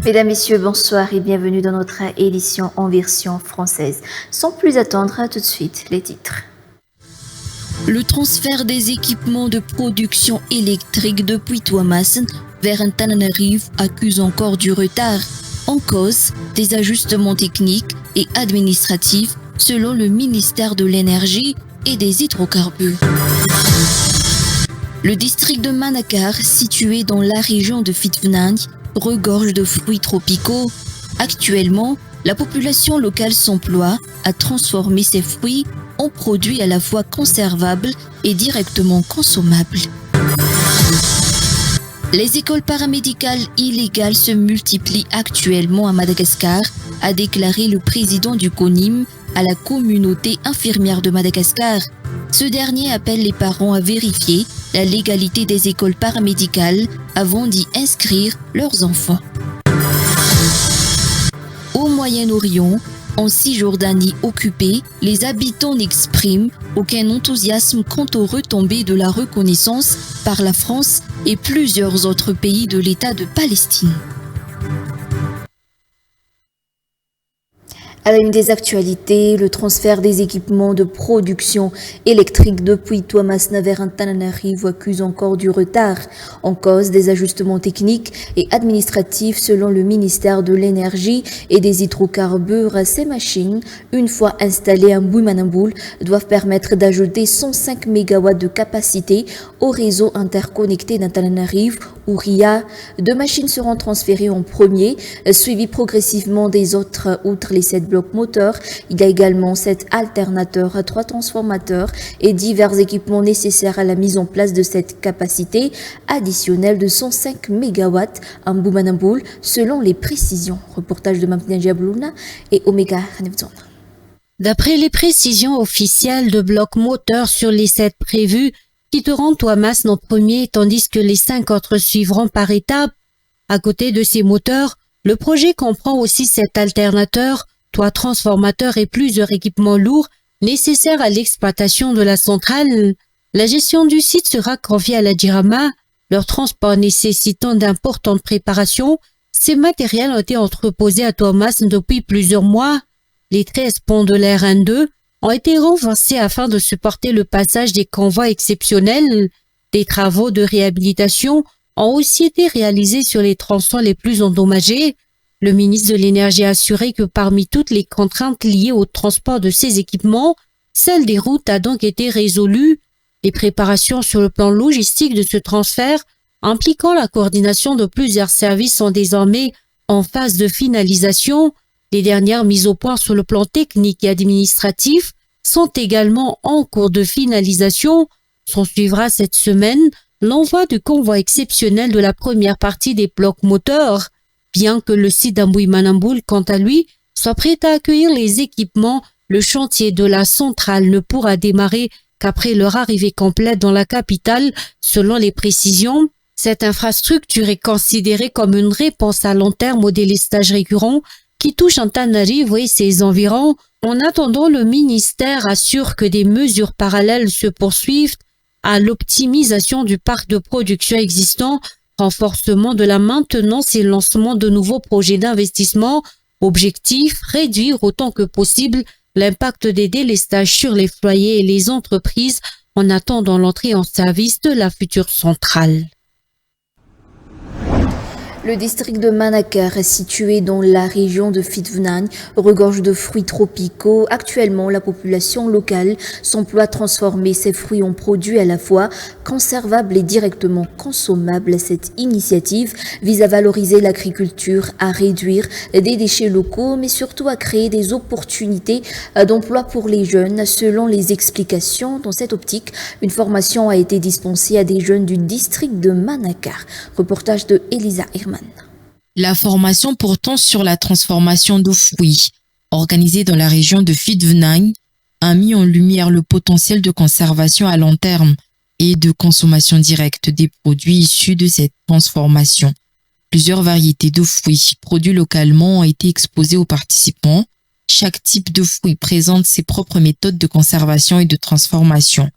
Mesdames, Messieurs, bonsoir et bienvenue dans notre édition en version française. Sans plus attendre, tout de suite, les titres. Le transfert des équipements de production électrique depuis Tuamasin vers Antananarivo accuse encore du retard. En cause, des ajustements techniques et administratifs selon le ministère de l'Énergie et des hydrocarbures. Le district de Manakar, situé dans la région de Fitvanang, regorge de fruits tropicaux. Actuellement, la population locale s'emploie à transformer ces fruits en produits à la fois conservables et directement consommables. Les écoles paramédicales illégales se multiplient actuellement à Madagascar, a déclaré le président du CONIM à la communauté infirmière de Madagascar. Ce dernier appelle les parents à vérifier la légalité des écoles paramédicales avant d'y inscrire leurs enfants. Au Moyen-Orient, en Cisjordanie occupée, les habitants n'expriment aucun enthousiasme quant aux retombées de la reconnaissance par la France et plusieurs autres pays de l'État de Palestine. À la une des actualités, le transfert des équipements de production électrique depuis Tuamasin vers Antananarivo accuse encore du retard. En cause, des ajustements techniques et administratifs selon le ministère de l'Énergie et des hydrocarbures. Ces machines, une fois installées à Buimanamboul, doivent permettre d'ajouter 105 MW de capacité au réseau interconnecté d'Antananarivo ou RIA. 2 machines seront transférées en premier, suivies progressivement des autres outre les 7 blocs moteurs. Il y a également 7 alternateurs, 3 transformateurs et divers équipements nécessaires à la mise en place de cette capacité additionnelle de 105 MW en Buimanamboul selon les précisions. Reportage de Mamtina Diablouna et Omega Hanevzon. D'après les précisions officielles, de blocs moteurs sur les 7 prévus quitteront Tuamasin en premier, tandis que les 5 autres suivront par étapes. À côté de ces moteurs, le projet comprend aussi 7 alternateurs, 3 transformateurs et plusieurs équipements lourds nécessaires à l'exploitation de la centrale. La gestion du site sera confiée à la Jirama, leur transport nécessitant d'importantes préparations. Ces matériels ont été entreposés à Tuamasin depuis plusieurs mois. Les 13 ponts de la RN2 ont été renforcés afin de supporter le passage des convois exceptionnels. Des travaux de réhabilitation ont aussi été réalisés sur les tronçons les plus endommagés. Le ministre de l'Énergie a assuré que parmi toutes les contraintes liées au transport de ces équipements, celle des routes a donc été résolue. Les préparations sur le plan logistique de ce transfert, impliquant la coordination de plusieurs services, sont désormais en phase de finalisation. Les dernières mises au point sur le plan technique et administratif sont également en cours de finalisation. S'en suivra cette semaine l'envoi du convoi exceptionnel de la première partie des blocs moteurs. Bien que le site d'Buimanamboul, quant à lui, soit prêt à accueillir les équipements, le chantier de la centrale ne pourra démarrer qu'après leur arrivée complète dans la capitale, selon les précisions. Cette infrastructure est considérée comme une réponse à long terme au délestage récurrent qui touche Antananarivo et ses environs. En attendant, le ministère assure que des mesures parallèles se poursuivent à l'optimisation du parc de production existant, renforcement de la maintenance et lancement de nouveaux projets d'investissement. Objectif, réduire autant que possible l'impact des délestages sur les foyers et les entreprises en attendant l'entrée en service de la future centrale. Le district de Manakar, situé dans la région de Fitvanang, regorge de fruits tropicaux. Actuellement, la population locale s'emploie à transformer ces fruits en produits à la fois conservables et directement consommables. Cette initiative vise à valoriser l'agriculture, à réduire des déchets locaux, mais surtout à créer des opportunités d'emploi pour les jeunes. Selon les explications, dans cette optique, une formation a été dispensée à des jeunes du district de Manakar. Reportage de Elisa Herman. La formation portant sur la transformation de fruits, organisée dans la région de Fitvanang, a mis en lumière le potentiel de conservation à long terme et de consommation directe des produits issus de cette transformation. Plusieurs variétés de fruits produits localement ont été exposées aux participants. Chaque type de fruit présente ses propres méthodes de conservation et de transformation.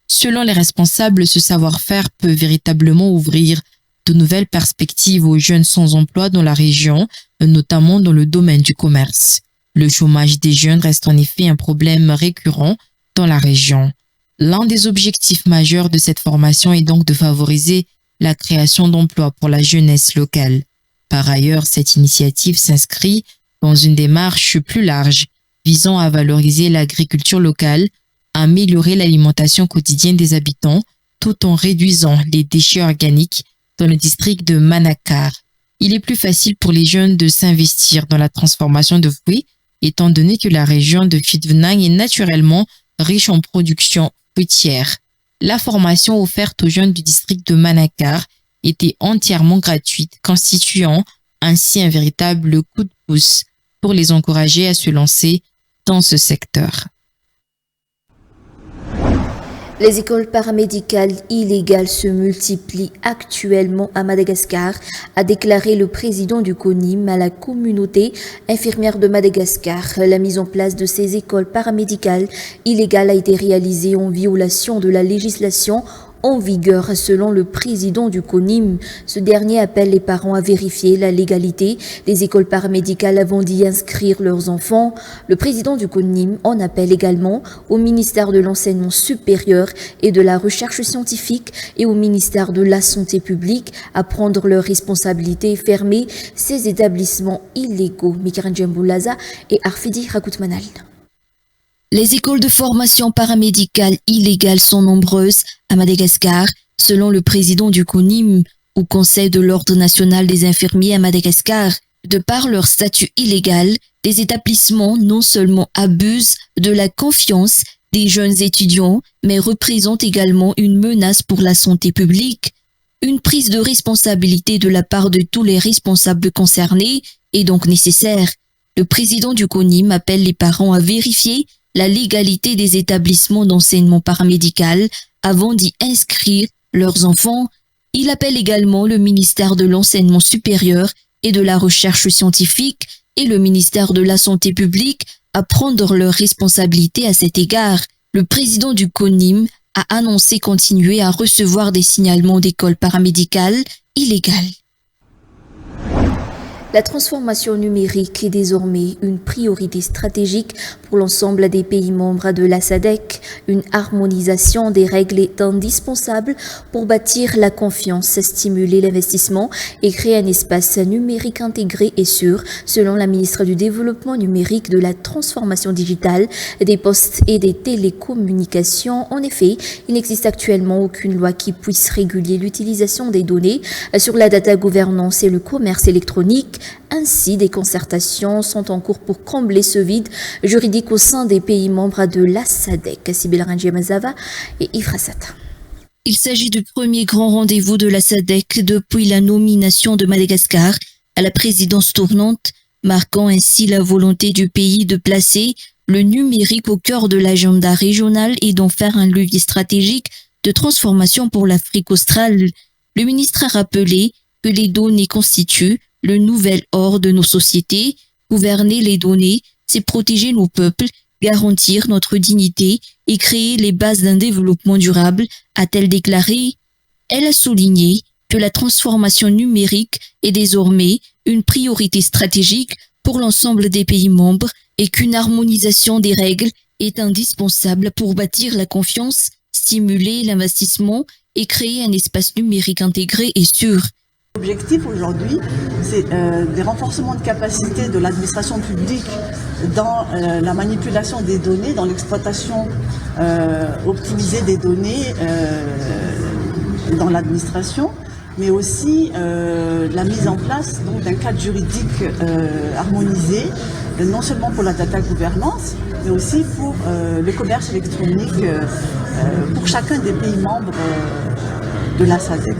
Selon les responsables, ce savoir-faire peut véritablement ouvrir de nouvelles perspectives aux jeunes sans emploi dans la région, notamment dans le domaine du commerce. Le chômage des jeunes reste en effet un problème récurrent dans la région. L'un des objectifs majeurs de cette formation est donc de favoriser la création d'emplois pour la jeunesse locale. Par ailleurs, cette initiative s'inscrit dans une démarche plus large visant à valoriser l'agriculture locale, à améliorer l'alimentation quotidienne des habitants tout en réduisant les déchets organiques dans le district de Manakar. Il est plus facile pour les jeunes de s'investir dans la transformation de fruits étant donné que la région de Phitvenang est naturellement riche en production fruitière. La formation offerte aux jeunes du district de Manakar était entièrement gratuite, constituant ainsi un véritable coup de pouce pour les encourager à se lancer dans ce secteur. Les écoles paramédicales illégales se multiplient actuellement à Madagascar, a déclaré le président du CONIM à la communauté infirmière de Madagascar. La mise en place de ces écoles paramédicales illégales a été réalisée en violation de la législation en vigueur selon le président du CONIM. Ce dernier appelle les parents à vérifier la légalité des écoles paramédicales avant d'y inscrire leurs enfants. Le président du CONIM en appelle également au ministère de l'Enseignement supérieur et de la Recherche scientifique et au ministère de la Santé publique à prendre leurs responsabilités et fermer ces établissements illégaux. Mikaran Djemboulaza et Arfidi Rakoutmanal. Les écoles de formation paramédicale illégales sont nombreuses à Madagascar, selon le président du CONIM, ou Conseil de l'Ordre national des infirmiers à Madagascar. De par leur statut illégal, les établissements non seulement abusent de la confiance des jeunes étudiants, mais représentent également une menace pour la santé publique. Une prise de responsabilité de la part de tous les responsables concernés est donc nécessaire. Le président du CONIM appelle les parents à vérifier la légalité des établissements d'enseignement paramédical avant d'y inscrire leurs enfants. Il appelle également le ministère de l'Enseignement supérieur et de la Recherche scientifique et le ministère de la Santé publique à prendre leurs responsabilités à cet égard. Le président du CONIM a annoncé continuer à recevoir des signalements d'écoles paramédicales illégales. La transformation numérique est désormais une priorité stratégique pour l'ensemble des pays membres de la SADC. Une harmonisation des règles est indispensable pour bâtir la confiance, stimuler l'investissement et créer un espace numérique intégré et sûr, selon la ministre du Développement numérique, de la transformation digitale, des postes et des télécommunications. En effet, il n'existe actuellement aucune loi qui puisse réguler l'utilisation des données sur la data gouvernance et le commerce électronique. Ainsi, des concertations sont en cours pour combler ce vide juridique au sein des pays membres de la SADC. Sibel Ranjemazava et Ifrasata. Il s'agit du premier grand rendez-vous de la SADC depuis la nomination de Madagascar à la présidence tournante, marquant ainsi la volonté du pays de placer le numérique au cœur de l'agenda régional et d'en faire un levier stratégique de transformation pour l'Afrique australe. Le ministre a rappelé que les données constituent le nouvel or de nos sociétés. Gouverner les données, c'est protéger nos peuples, garantir notre dignité et créer les bases d'un développement durable, a-t-elle déclaré. Elle a souligné que la transformation numérique est désormais une priorité stratégique pour l'ensemble des pays membres et qu'une harmonisation des règles est indispensable pour bâtir la confiance, stimuler l'investissement et créer un espace numérique intégré et sûr. L'objectif aujourd'hui, c'est des renforcements de capacité de l'administration publique dans la manipulation des données, dans l'exploitation optimisée des données dans l'administration, mais aussi la mise en place d'un cadre juridique harmonisé, non seulement pour la data gouvernance, mais aussi pour le commerce électronique pour chacun des pays membres de la SADC.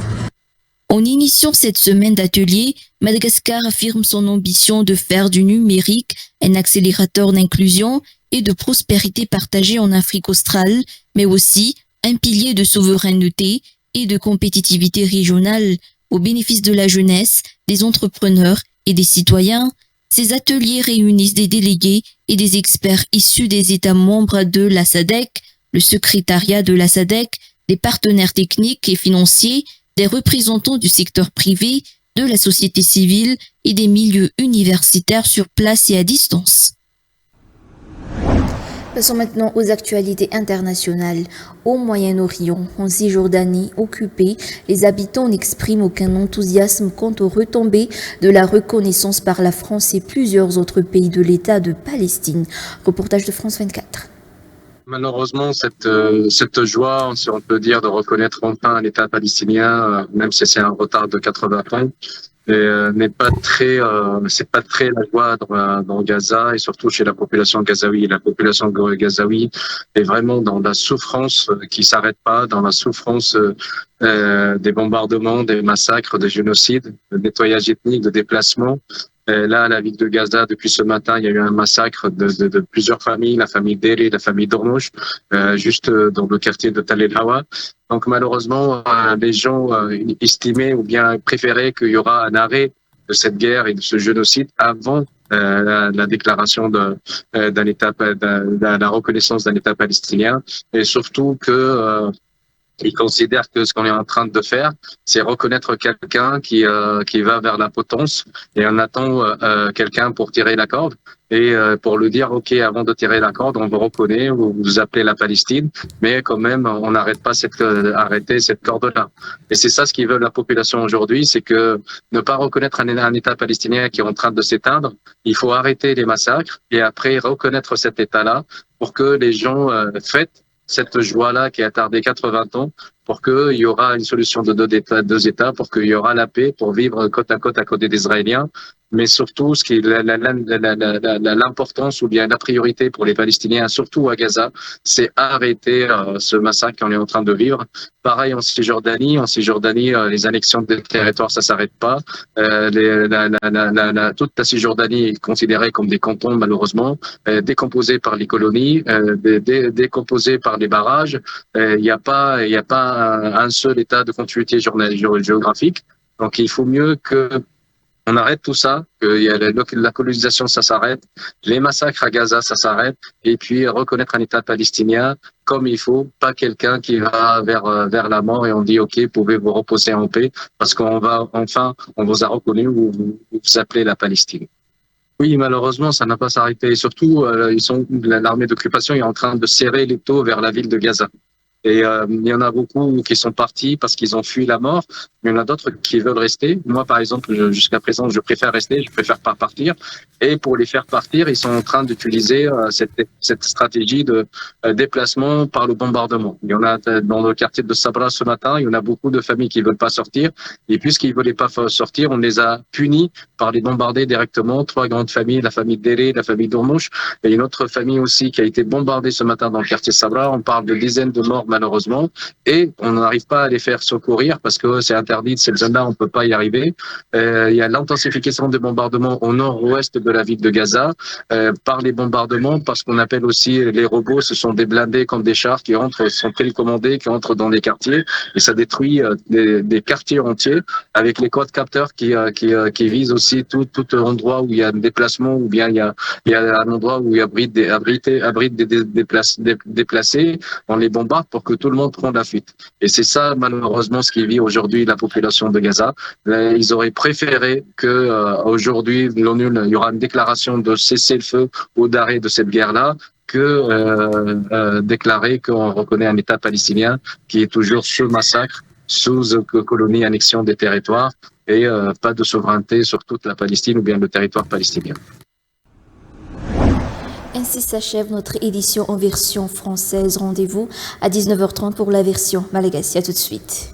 En initiant cette semaine d'atelier, Madagascar affirme son ambition de faire du numérique un accélérateur d'inclusion et de prospérité partagée en Afrique australe, mais aussi un pilier de souveraineté et de compétitivité régionale au bénéfice de la jeunesse, des entrepreneurs et des citoyens. Ces ateliers réunissent des délégués et des experts issus des États membres de la SADC, le secrétariat de la SADC, des partenaires techniques et financiers, des représentants du secteur privé, de la société civile et des milieux universitaires sur place et à distance. Passons maintenant aux actualités internationales. Au Moyen-Orient, en Cisjordanie occupée, les habitants n'expriment aucun enthousiasme quant aux retombées de la reconnaissance par la France et plusieurs autres pays de l'État de Palestine. Reportage de France 24. Malheureusement, cette joie, si on peut dire, de reconnaître enfin l'État palestinien, même si c'est un retard de 80 ans, n'est pas très, c'est pas très la joie dans Gaza et surtout chez la population gazaoui. La population gazaoui est vraiment dans la souffrance qui s'arrête pas, dans la souffrance des bombardements, des massacres, des génocides, de nettoyage ethnique, de déplacement. Là, à la ville de Gaza, depuis ce matin, il y a eu un massacre de plusieurs familles, la famille Deri, la famille Dormouch, juste dans le quartier de Tal El Hawa. Donc malheureusement, les gens estimaient ou bien préféraient qu'il y aura un arrêt de cette guerre et de ce génocide avant la déclaration d'un État, la reconnaissance d'un État palestinien, et surtout que ils considèrent que ce qu'on est en train de faire, c'est reconnaître quelqu'un qui va vers la potence, et on attend quelqu'un pour tirer la corde et pour lui dire ok, avant de tirer la corde, on vous reconnaît, vous appelez la Palestine, mais quand même on n'arrête pas arrêter cette corde-là. Et c'est ça ce qu'ils veut la population aujourd'hui, c'est que ne pas reconnaître un État palestinien qui est en train de s'éteindre. Il faut arrêter les massacres et après reconnaître cet État-là pour que les gens fêtent cette joie-là qui a tardé 80 ans, pour qu'il y aura une solution de deux États, pour qu'il y aura la paix, pour vivre côte à côté des Israéliens. Mais surtout, ce qui est l'importance ou bien la priorité pour les Palestiniens, surtout à Gaza, c'est arrêter ce massacre qu'on est en train de vivre. Pareil en Cisjordanie. En Cisjordanie, les annexions des territoires, ça s'arrête pas. Toute la Cisjordanie est considérée comme des cantons, malheureusement, décomposés par les colonies, décomposés par les barrages. Il n'y a pas un seul état de continuité géographique. Donc, il faut mieux que on arrête tout ça, que la colonisation, ça s'arrête, les massacres à Gaza, ça s'arrête, et puis reconnaître un État palestinien comme il faut, pas quelqu'un qui va vers la mort et on dit ok, pouvez vous reposer en paix parce qu'on vous a reconnu, vous appelez la Palestine. Oui, malheureusement, ça n'a pas s'arrêté. Et surtout, l'armée d'occupation est en train de serrer les taux vers la ville de Gaza. Et il y en a beaucoup qui sont partis parce qu'ils ont fui la mort. Il y en a d'autres qui veulent rester. Moi, par exemple, jusqu'à présent, je préfère rester, je préfère pas partir. Et pour les faire partir, ils sont en train d'utiliser cette stratégie de déplacement par le bombardement. Il y en a dans le quartier de Sabra ce matin, il y en a beaucoup de familles qui veulent pas sortir. Et puisqu'ils voulaient pas sortir, on les a punis par les bombarder directement. 3 grandes familles, la famille Deri, la famille Dormouch, et une autre famille aussi qui a été bombardée ce matin dans le quartier Sabra. On parle de dizaines de morts malheureusement, et on n'arrive pas à les faire secourir parce que c'est interdit de cette zone-là, on peut pas y arriver. Il y a l'intensification des bombardements au nord-ouest de la ville de Gaza par les bombardements, parce qu'on appelle aussi les robots, ce sont des blindés comme des chars qui sont précommandés, qui entrent dans les quartiers, et ça détruit des quartiers entiers avec les quadcapteurs qui visent aussi tout endroit où il y a un déplacement, ou bien il y a un endroit où il abrite des déplacés, on les bombarde pour que tout le monde prenne la fuite. Et c'est ça, malheureusement, ce qui vit aujourd'hui la population de Gaza. Ils auraient préféré que aujourd'hui, l'ONU, il y aura une déclaration de cessez-le-feu ou d'arrêt de cette guerre-là, que déclarer qu'on reconnaît un État palestinien qui est toujours sous massacre, sous colonie, annexion des territoires, et pas de souveraineté sur toute la Palestine ou bien le territoire palestinien. Ainsi s'achève notre édition en version française. Rendez-vous à 19h30 pour la version malagasy. À tout de suite.